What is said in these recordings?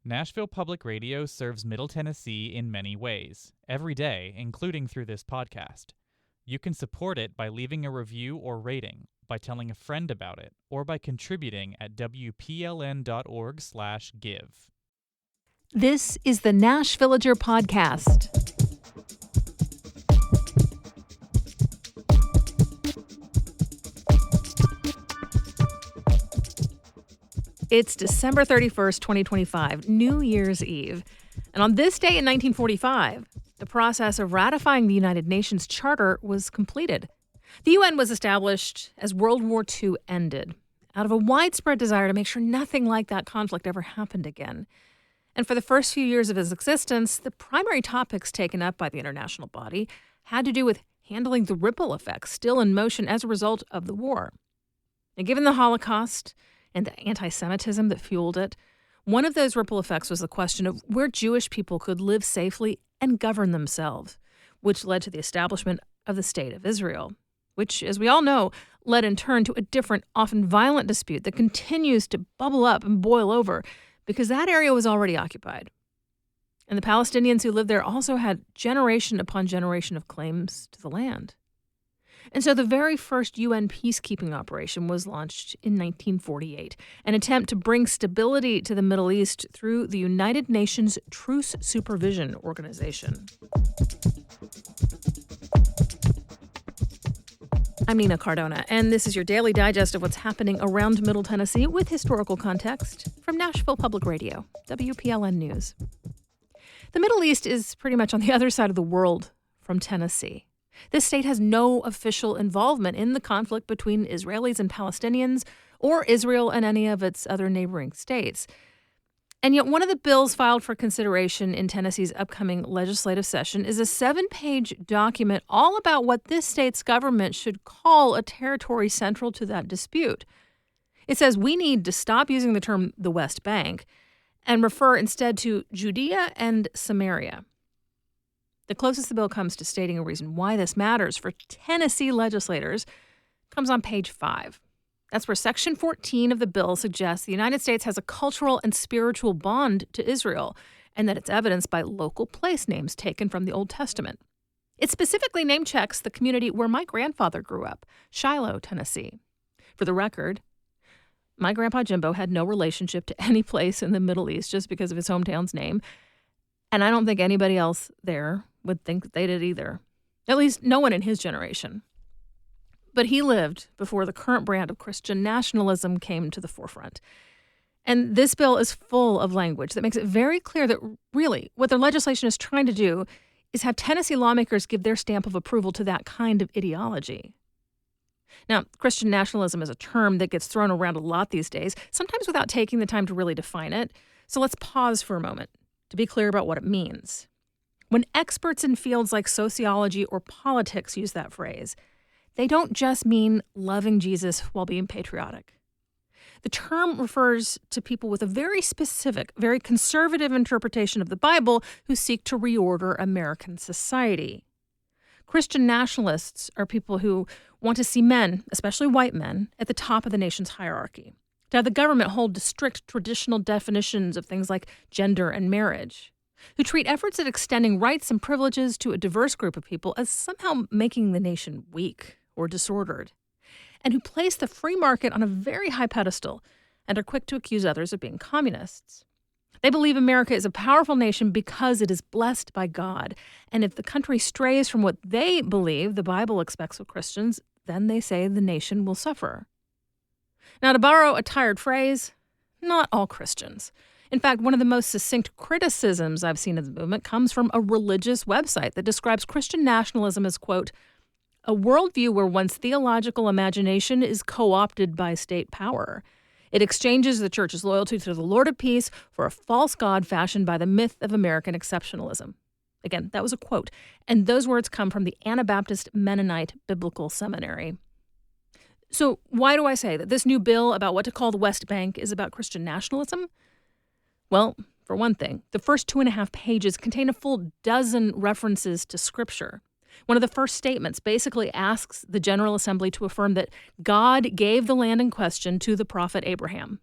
Nashville Public Radio serves Middle Tennessee in many ways, every day, including through this podcast. You can support it by leaving a review or rating, by telling a friend about it, or by contributing at WPLN.org/give. This is the Nash Villager Podcast. It's December 31st, 2025, New Year's Eve. And on this day in 1945, the process of ratifying the United Nations Charter was completed. The UN was established as World War II ended, out of a widespread desire to make sure nothing like that conflict ever happened again. And for the first few years of its existence, the primary topics taken up by the international body had to do with handling the ripple effects still in motion as a result of the war. And given the Holocaust and the anti-Semitism that fueled it, one of those ripple effects was the question of where Jewish people could live safely and govern themselves, which led to the establishment of the State of Israel, which, as we all know, led in turn to a different, often violent dispute that continues to bubble up and boil over because that area was already occupied. And the Palestinians who lived there also had generation upon generation of claims to the land. And so the very first UN peacekeeping operation was launched in 1948, an attempt to bring stability to the Middle East through the United Nations Truce Supervision Organization. I'm Nina Cardona, and this is your daily digest of what's happening around Middle Tennessee with historical context from Nashville Public Radio, WPLN News. The Middle East is pretty much on the other side of the world from Tennessee. This state has no official involvement in the conflict between Israelis and Palestinians or Israel and any of its other neighboring states. And yet one of the bills filed for consideration in Tennessee's upcoming legislative session is a 7-page document all about what this state's government should call a territory central to that dispute. It says we need to stop using the term the West Bank and refer instead to Judea and Samaria. The closest the bill comes to stating a reason why this matters for Tennessee legislators comes on page 5. That's where Section 14 of the bill suggests the United States has a cultural and spiritual bond to Israel, and that it's evidenced by local place names taken from the Old Testament. It specifically name-checks the community where my grandfather grew up, Shiloh, Tennessee. For the record, my grandpa Jimbo had no relationship to any place in the Middle East just because of his hometown's name, and I don't think anybody else there would think they did either. At least no one in his generation. But he lived before the current brand of Christian nationalism came to the forefront. And this bill is full of language that makes it very clear that really what the legislation is trying to do is have Tennessee lawmakers give their stamp of approval to that kind of ideology. Now, Christian nationalism is a term that gets thrown around a lot these days, sometimes without taking the time to really define it. So let's pause for a moment to be clear about what it means. When experts in fields like sociology or politics use that phrase, they don't just mean loving Jesus while being patriotic. The term refers to people with a very specific, very conservative interpretation of the Bible who seek to reorder American society. Christian nationalists are people who want to see men, especially white men, at the top of the nation's hierarchy, to have the government hold to strict traditional definitions of things like gender and marriage, who treat efforts at extending rights and privileges to a diverse group of people as somehow making the nation weak or disordered, and who place the free market on a very high pedestal and are quick to accuse others of being communists. They believe America is a powerful nation because it is blessed by God, and if the country strays from what they believe the Bible expects of Christians, then they say the nation will suffer. Now, to borrow a tired phrase, not all Christians. In fact, one of the most succinct criticisms I've seen of the movement comes from a religious website that describes Christian nationalism as, quote, a worldview where one's theological imagination is co-opted by state power. It exchanges the church's loyalty to the Lord of Peace for a false god fashioned by the myth of American exceptionalism. Again, that was a quote, and those words come from the Anabaptist Mennonite Biblical Seminary. So why do I say that this new bill about what to call the West Bank is about Christian nationalism? Well, for one thing, the first 2.5 pages contain a full dozen references to Scripture. One of the first statements basically asks the General Assembly to affirm that God gave the land in question to the prophet Abraham.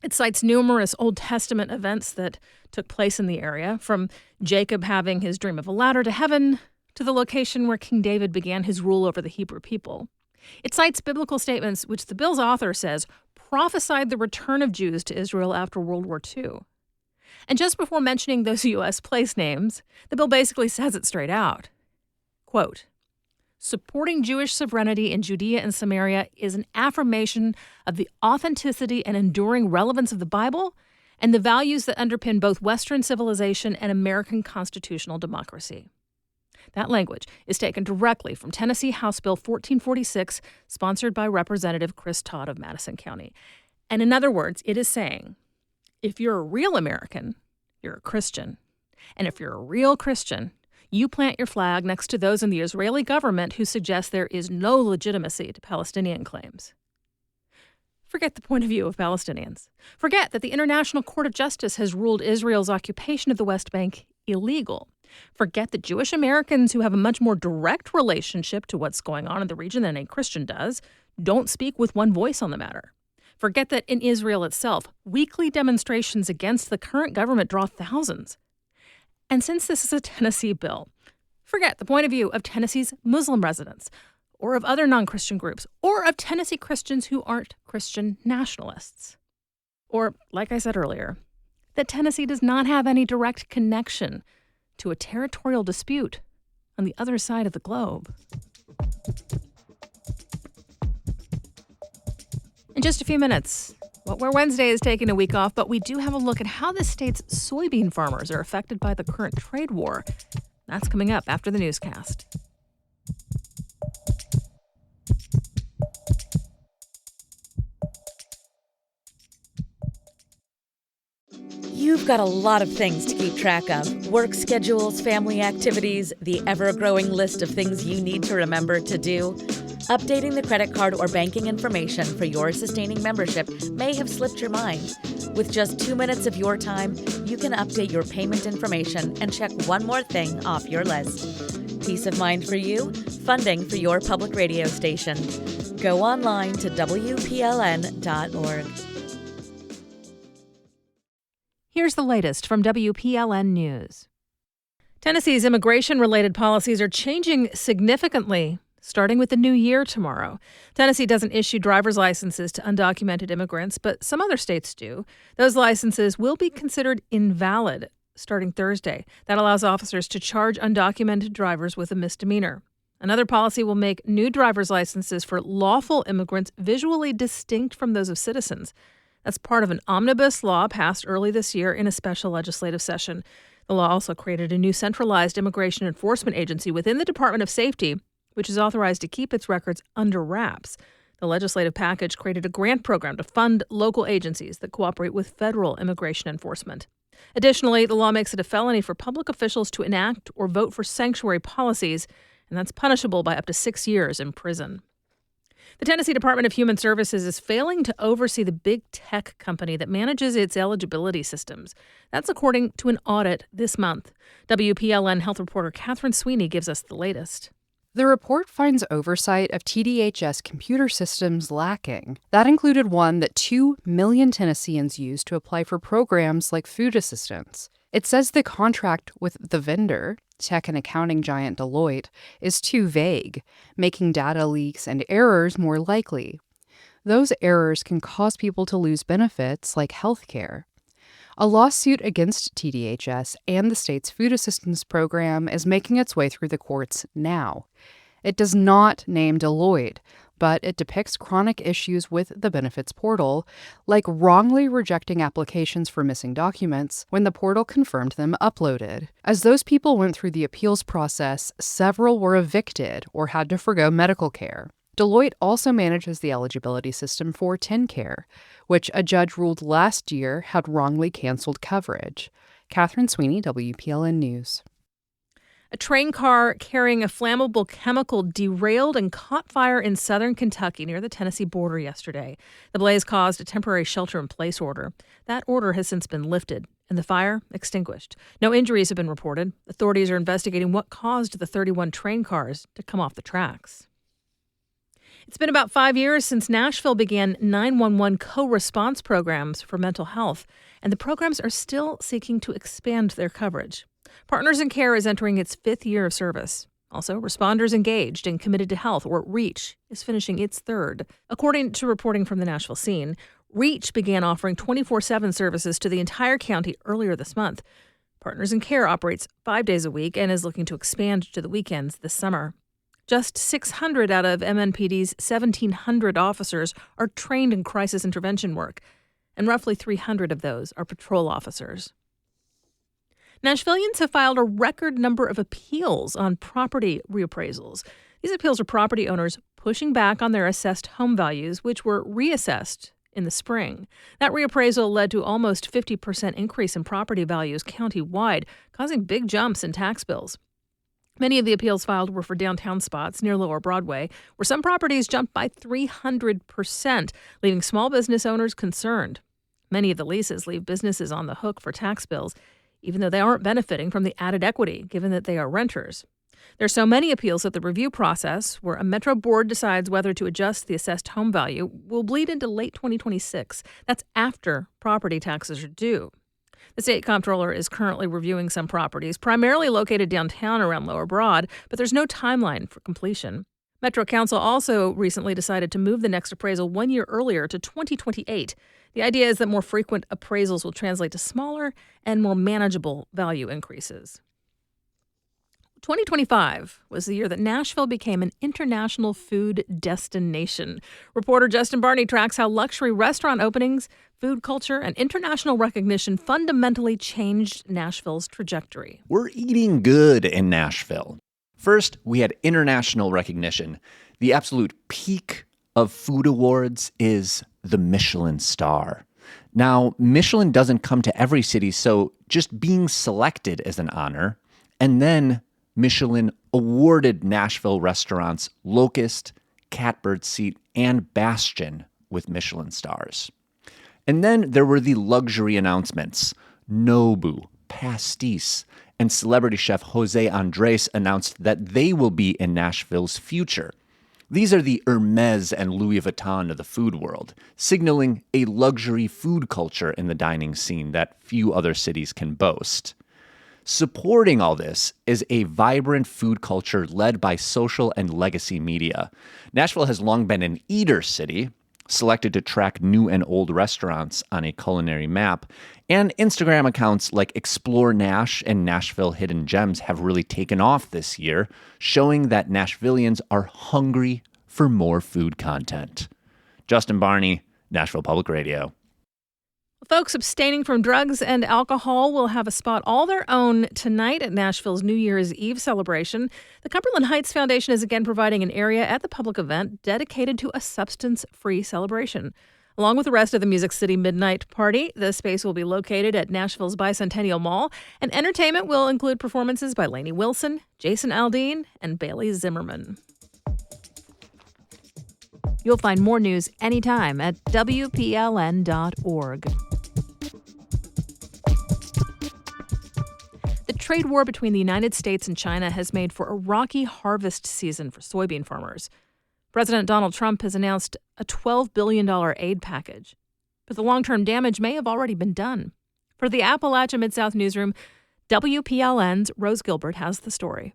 It cites numerous Old Testament events that took place in the area, from Jacob having his dream of a ladder to heaven to the location where King David began his rule over the Hebrew people. It cites biblical statements which the bill's author says prophesied the return of Jews to Israel after World War II. And just before mentioning those U.S. place names, the bill basically says it straight out. Quote, supporting Jewish sovereignty in Judea and Samaria is an affirmation of the authenticity and enduring relevance of the Bible and the values that underpin both Western civilization and American constitutional democracy. That language is taken directly from Tennessee House Bill 1446, sponsored by Representative Chris Todd of Madison County. And in other words, it is saying, if you're a real American, you're a Christian. And if you're a real Christian, you plant your flag next to those in the Israeli government who suggest there is no legitimacy to Palestinian claims. Forget the point of view of Palestinians. Forget that the International Court of Justice has ruled Israel's occupation of the West Bank illegal. Forget that Jewish Americans who have a much more direct relationship to what's going on in the region than a Christian does don't speak with one voice on the matter. Forget that in Israel itself, weekly demonstrations against the current government draw thousands. And since this is a Tennessee bill, forget the point of view of Tennessee's Muslim residents, or of other non-Christian groups, or of Tennessee Christians who aren't Christian nationalists. Or, like I said earlier, that Tennessee does not have any direct connection to a territorial dispute on the other side of the globe. In just a few minutes, Where Wednesday is taking a week off, but we do have a look at how the state's soybean farmers are affected by the current trade war. That's coming up after the newscast. You've got a lot of things to keep track of. Work schedules, family activities, the ever-growing list of things you need to remember to do. Updating the credit card or banking information for your sustaining membership may have slipped your mind. With just 2 minutes of your time, you can update your payment information and check one more thing off your list. Peace of mind for you, funding for your public radio station. Go online to WPLN.org. Here's the latest from WPLN News. Tennessee's immigration-related policies are changing significantly, starting with the new year tomorrow. Tennessee doesn't issue driver's licenses to undocumented immigrants, but some other states do. Those licenses will be considered invalid starting Thursday. That allows officers to charge undocumented drivers with a misdemeanor. Another policy will make new driver's licenses for lawful immigrants visually distinct from those of citizens. That's part of an omnibus law passed early this year in a special legislative session. The law also created a new centralized immigration enforcement agency within the Department of Safety, which is authorized to keep its records under wraps. The legislative package created a grant program to fund local agencies that cooperate with federal immigration enforcement. Additionally, the law makes it a felony for public officials to enact or vote for sanctuary policies, and that's punishable by up to 6 years in prison. The Tennessee Department of Human Services is failing to oversee the big tech company that manages its eligibility systems. That's according to an audit this month. WPLN health reporter Catherine Sweeney gives us the latest. The report finds oversight of TDHS computer systems lacking. That included one that 2 million Tennesseans use to apply for programs like food assistance. It says the contract with the vendor, tech and accounting giant Deloitte, is too vague, making data leaks and errors more likely. Those errors can cause people to lose benefits like health care. A lawsuit against TDHS and the state's food assistance program is making its way through the courts now. It does not name Deloitte, but it depicts chronic issues with the benefits portal, like wrongly rejecting applications for missing documents when the portal confirmed them uploaded. As those people went through the appeals process, several were evicted or had to forgo medical care. Deloitte also manages the eligibility system for TennCare, which a judge ruled last year had wrongly canceled coverage. Catherine Sweeney, WPLN News. A train car carrying a flammable chemical derailed and caught fire in southern Kentucky near the Tennessee border yesterday. The blaze caused a temporary shelter-in-place order. That order has since been lifted, and the fire extinguished. No injuries have been reported. Authorities are investigating what caused the 31 train cars to come off the tracks. It's been about 5 years since Nashville began 911 co-response programs for mental health, and the programs are still seeking to expand their coverage. Partners in Care is entering its 5th year of service. Also, Responders Engaged and Committed to Health, or REACH, is finishing its 3rd. According to reporting from the Nashville scene, REACH began offering 24/7 services to the entire county earlier this month. Partners in Care operates 5 days a week and is looking to expand to the weekends this summer. Just 600 out of MNPD's 1,700 officers are trained in crisis intervention work, and roughly 300 of those are patrol officers. Nashvillians have filed a record number of appeals on property reappraisals. These appeals are property owners pushing back on their assessed home values, which were reassessed in the spring. That reappraisal led to almost 50% increase in property values countywide, causing big jumps in tax bills. Many of the appeals filed were for downtown spots near Lower Broadway, where some properties jumped by 300%, leaving small business owners concerned. Many of the leases leave businesses on the hook for tax bills, even though they aren't benefiting from the added equity, given that they are renters. There are so many appeals that the review process, where a Metro board decides whether to adjust the assessed home value, will bleed into late 2026. That's after property taxes are due. The state comptroller is currently reviewing some properties, primarily located downtown around Lower Broad, but there's no timeline for completion. Metro Council also recently decided to move the next appraisal 1 year earlier to 2028. The idea is that more frequent appraisals will translate to smaller and more manageable value increases. 2025 was the year that Nashville became an international food destination. Reporter Justin Barney tracks how luxury restaurant openings, food culture, and international recognition fundamentally changed Nashville's trajectory. We're eating good in Nashville. First, we had international recognition. The absolute peak of food awards is the Michelin star. Now, Michelin doesn't come to every city, so just being selected is an honor. And then Michelin awarded Nashville restaurants Locust, Catbird Seat, and Bastion with Michelin stars. And then there were the luxury announcements. Nobu, Pastis, and celebrity chef Jose Andres announced that they will be in Nashville's future. These are the Hermes and Louis Vuitton of the food world, signaling a luxury food culture in the dining scene that few other cities can boast. Supporting all this is a vibrant food culture led by social and legacy media. Nashville has long been an eater city, selected to track new and old restaurants on a culinary map, and Instagram accounts like Explore Nash and Nashville Hidden Gems have really taken off this year, showing that Nashvillians are hungry for more food content. Justin Barney, Nashville Public Radio. Folks abstaining from drugs and alcohol will have a spot all their own tonight at Nashville's New Year's Eve celebration. The Cumberland Heights Foundation is again providing an area at the public event dedicated to a substance-free celebration. Along with the rest of the Music City Midnight Party, the space will be located at Nashville's Bicentennial Mall, and entertainment will include performances by Lainey Wilson, Jason Aldean, and Bailey Zimmerman. You'll find more news anytime at WPLN.org. The trade war between the United States and China has made for a rocky harvest season for soybean farmers. President Donald Trump has announced a $12 billion aid package, but the long-term damage may have already been done. For the Appalachia Mid-South Newsroom, WPLN's Rose Gilbert has the story.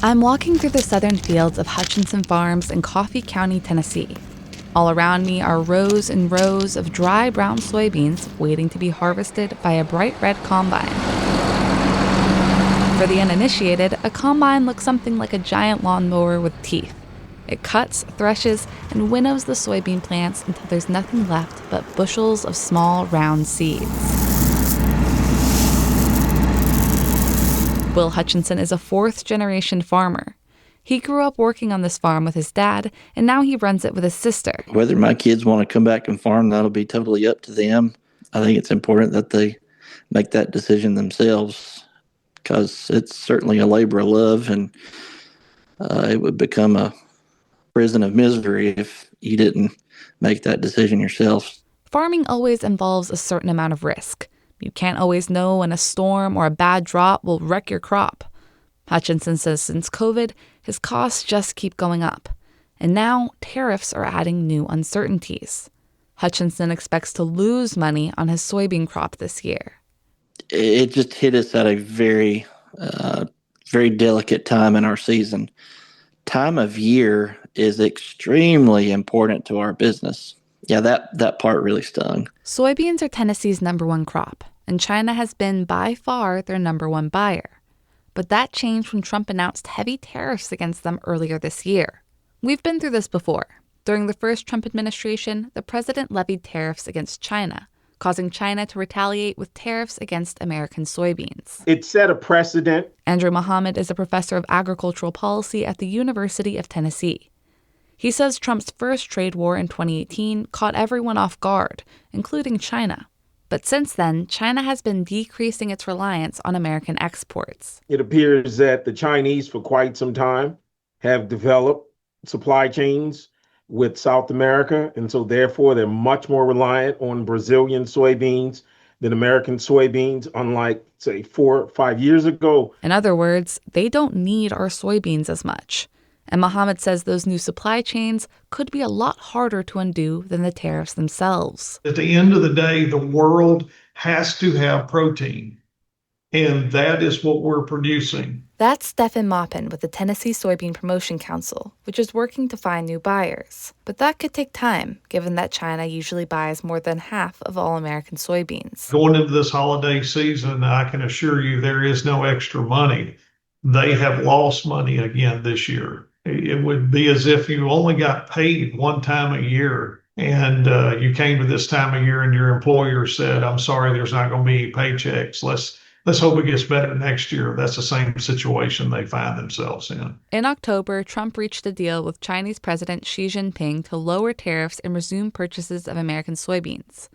I'm walking through the southern fields of Hutchinson Farms in Coffee County, Tennessee. All around me are rows and rows of dry brown soybeans waiting to be harvested by a bright red combine. For the uninitiated, a combine looks something like a giant lawnmower with teeth. It cuts, threshes, and winnows the soybean plants until there's nothing left but bushels of small, round seeds. Will Hutchinson is a fourth-generation farmer. He grew up working on this farm with his dad, and now he runs it with his sister. Whether my kids want to come back and farm, that'll be totally up to them. I think it's important that they make that decision themselves, because it's certainly a labor of love, and it would become a prison of misery if you didn't make that decision yourself. Farming always involves a certain amount of risk. You can't always know when a storm or a bad drought will wreck your crop. Hutchinson says since COVID, his costs just keep going up. And now tariffs are adding new uncertainties. Hutchinson expects to lose money on his soybean crop this year. It just hit us at a very, very delicate time in our season. Time of year is extremely important to our business. Yeah, that part really stung. Soybeans are Tennessee's number one crop, and China has been by far their number one buyer. But that changed when Trump announced heavy tariffs against them earlier this year. We've been through this before. During the first Trump administration, the president levied tariffs against China, causing China to retaliate with tariffs against American soybeans. It set a precedent. Andrew Muhammad is a professor of agricultural policy at the University of Tennessee. He says Trump's first trade war in 2018 caught everyone off guard, including China. But since then, China has been decreasing its reliance on American exports. It appears that the Chinese, for quite some time, have developed supply chains with South America, and so therefore they're much more reliant on Brazilian soybeans than American soybeans, unlike, say, 4 or 5 years ago. In other words, they don't need our soybeans as much. And Mohammed says those new supply chains could be a lot harder to undo than the tariffs themselves. At the end of the day, the world has to have protein, and that is what we're producing. That's Stephen Maupin with the Tennessee Soybean Promotion Council, which is working to find new buyers. But that could take time, given that China usually buys more than half of all American soybeans. Going into this holiday season, I can assure you there is no extra money. They have lost money again this year. It would be as if you only got paid one time a year, and you came to this time of year and your employer said, "I'm sorry, there's not going to be any paychecks. Let's hope it gets better next year." That's the same situation they find themselves in. In October, Trump reached a deal with Chinese President Xi Jinping to lower tariffs and resume purchases of American soybeans.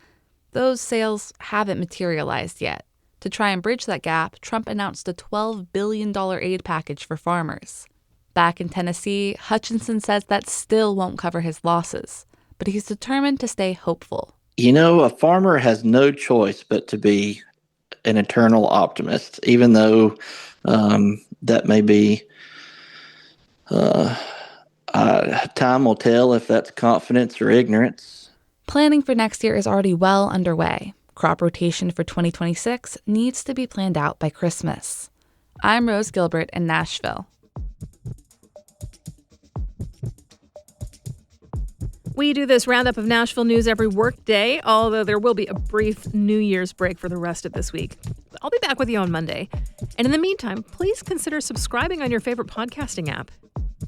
Those sales haven't materialized yet. To try and bridge that gap, Trump announced a $12 billion aid package for farmers. Back in Tennessee, Hutchinson says that still won't cover his losses, but he's determined to stay hopeful. You know, a farmer has no choice but to be an eternal optimist, even though that may be time will tell if that's confidence or ignorance. Planning for next year is already well underway. Crop rotation for 2026 needs to be planned out by Christmas. I'm Rose Gilbert in Nashville. We do this roundup of Nashville news every workday, although there will be a brief New Year's break for the rest of this week. I'll be back with you on Monday. And in the meantime, please consider subscribing on your favorite podcasting app.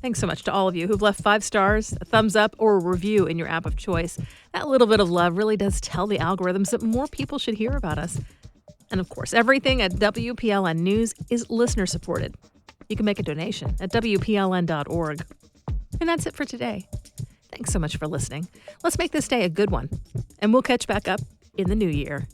Thanks so much to all of you who've left 5 stars, a thumbs up, or a review in your app of choice. That little bit of love really does tell the algorithms that more people should hear about us. And of course, everything at WPLN News is listener-supported. You can make a donation at WPLN.org. And that's it for today. Thanks so much for listening. Let's make this day a good one. And we'll catch back up in the new year.